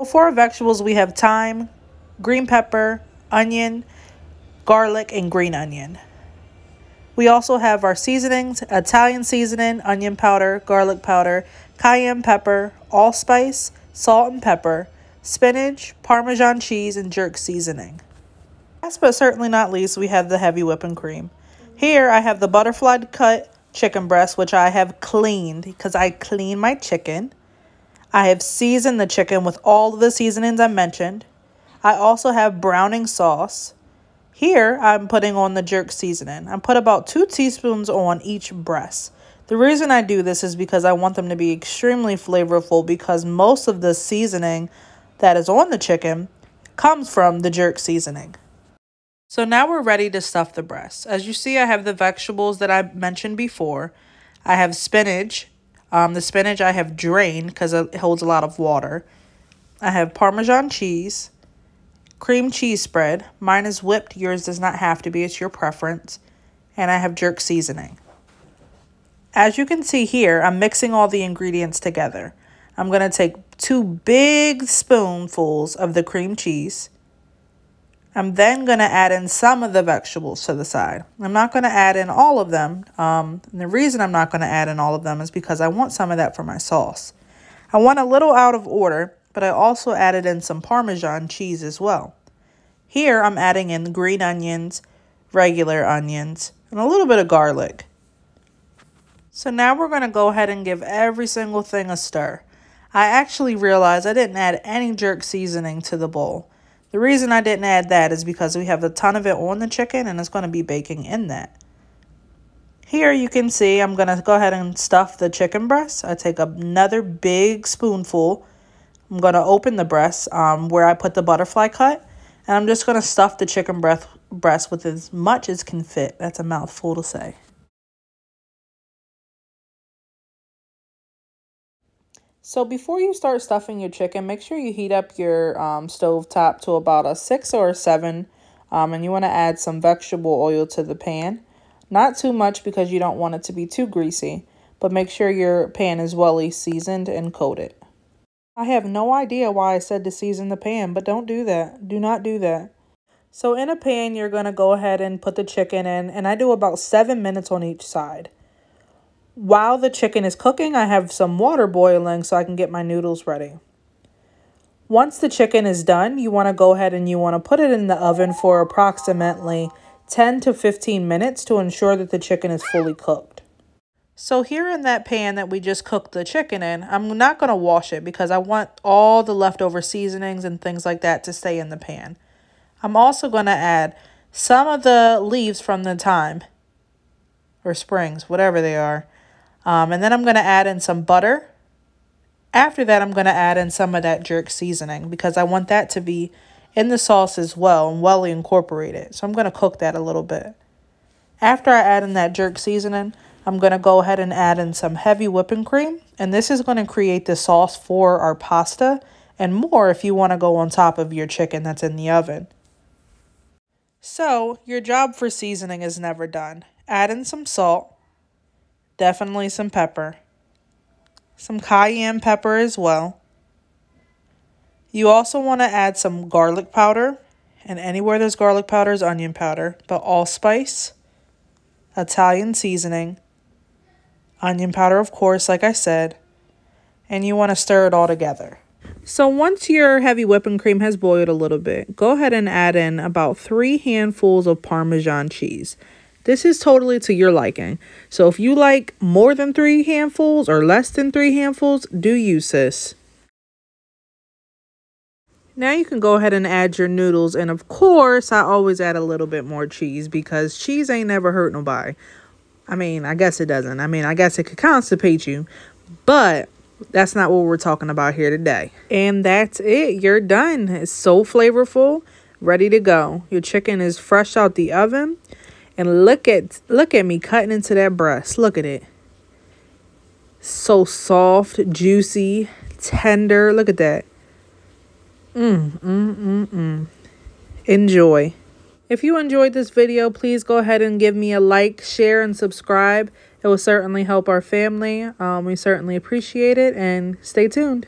For our vegetables, we have thyme, green pepper, onion, garlic, and green onion. We also have our seasonings: Italian seasoning, onion powder, garlic powder, cayenne pepper, allspice, salt and pepper, spinach, Parmesan cheese, and jerk seasoning. Last but certainly not least, we have the heavy whipping cream. Here I have the butterfly cut chicken breast, which I have cleaned because I clean my chicken. I have seasoned the chicken with all of the seasonings I mentioned. I also have browning sauce. Here I'm putting on the jerk seasoning. I put about 2 teaspoons on each breast. The reason I do this is because I want them to be extremely flavorful, because most of the seasoning that is on the chicken comes from the jerk seasoning. So now we're ready to stuff the breast. As you see, I have the vegetables that I mentioned before. I have spinach. The spinach I have drained because it holds a lot of water. I have Parmesan cheese, cream cheese spread. Mine is whipped. Yours does not have to be. It's your preference. And I have jerk seasoning. As you can see here, I'm mixing all the ingredients together. I'm going to take 2 big spoonfuls of the cream cheese. I'm then going to add in some of the vegetables to the side. I'm not going to add in all of them. And the reason I'm not going to add in all of them is because I want some of that for my sauce. I went a little out of order, but I also added in some Parmesan cheese as well. Here I'm adding in green onions, regular onions, and a little bit of garlic. So now we're going to go ahead and give every single thing a stir. I actually realized I didn't add any jerk seasoning to the bowl. The reason I didn't add that is because we have a ton of it on the chicken and it's going to be baking in that. Here you can see I'm going to go ahead and stuff the chicken breast. I take another big spoonful. I'm going to open the breast where I put the butterfly cut. And I'm just going to stuff the chicken breast with as much as can fit. That's a mouthful to say. So before you start stuffing your chicken, make sure you heat up your stove top to about a 6 or a 7. And you want to add some vegetable oil to the pan. Not too much because you don't want it to be too greasy. But make sure your pan is well seasoned and coated. I have no idea why I said to season the pan, but don't do that. Do not do that. So in a pan, you're going to go ahead and put the chicken in. And I do about 7 minutes on each side. While the chicken is cooking, I have some water boiling so I can get my noodles ready. Once the chicken is done, you want to go ahead and you want to put it in the oven for approximately 10 to 15 minutes to ensure that the chicken is fully cooked. So here in that pan that we just cooked the chicken in, I'm not going to wash it because I want all the leftover seasonings and things like that to stay in the pan. I'm also going to add some of the leaves from the thyme or springs, whatever they are. And then I'm going to add in some butter. After that, I'm going to add in some of that jerk seasoning because I want that to be in the sauce as well and well incorporated. So I'm going to cook that a little bit. After I add in that jerk seasoning, I'm going to go ahead and add in some heavy whipping cream. And this is going to create the sauce for our pasta and more if you want to go on top of your chicken that's in the oven. So your job for seasoning is never done. Add in some salt. Definitely some pepper. Some cayenne pepper as well. You also want to add some garlic powder. And anywhere there's garlic powder is onion powder. But allspice, Italian seasoning, onion powder, of course, like I said. And you want to stir it all together. So once your heavy whipping cream has boiled a little bit, go ahead and add in about 3 handfuls of Parmesan cheese. This is totally to your liking. So if you like more than 3 handfuls or less than 3 handfuls, do you, sis. Now you can go ahead and add your noodles. And of course, I always add a little bit more cheese because cheese ain't never hurt nobody. I mean, I guess it doesn't. I mean, I guess it could constipate you. But that's not what we're talking about here today. And that's it. You're done. It's so flavorful. Ready to go. Your chicken is fresh out the oven. And look at me cutting into that breast. Look at it. So soft, juicy, tender. Look at that. Enjoy. If you enjoyed this video, please go ahead and give me a like, share, and subscribe. It will certainly help our family. We certainly appreciate it, and stay tuned.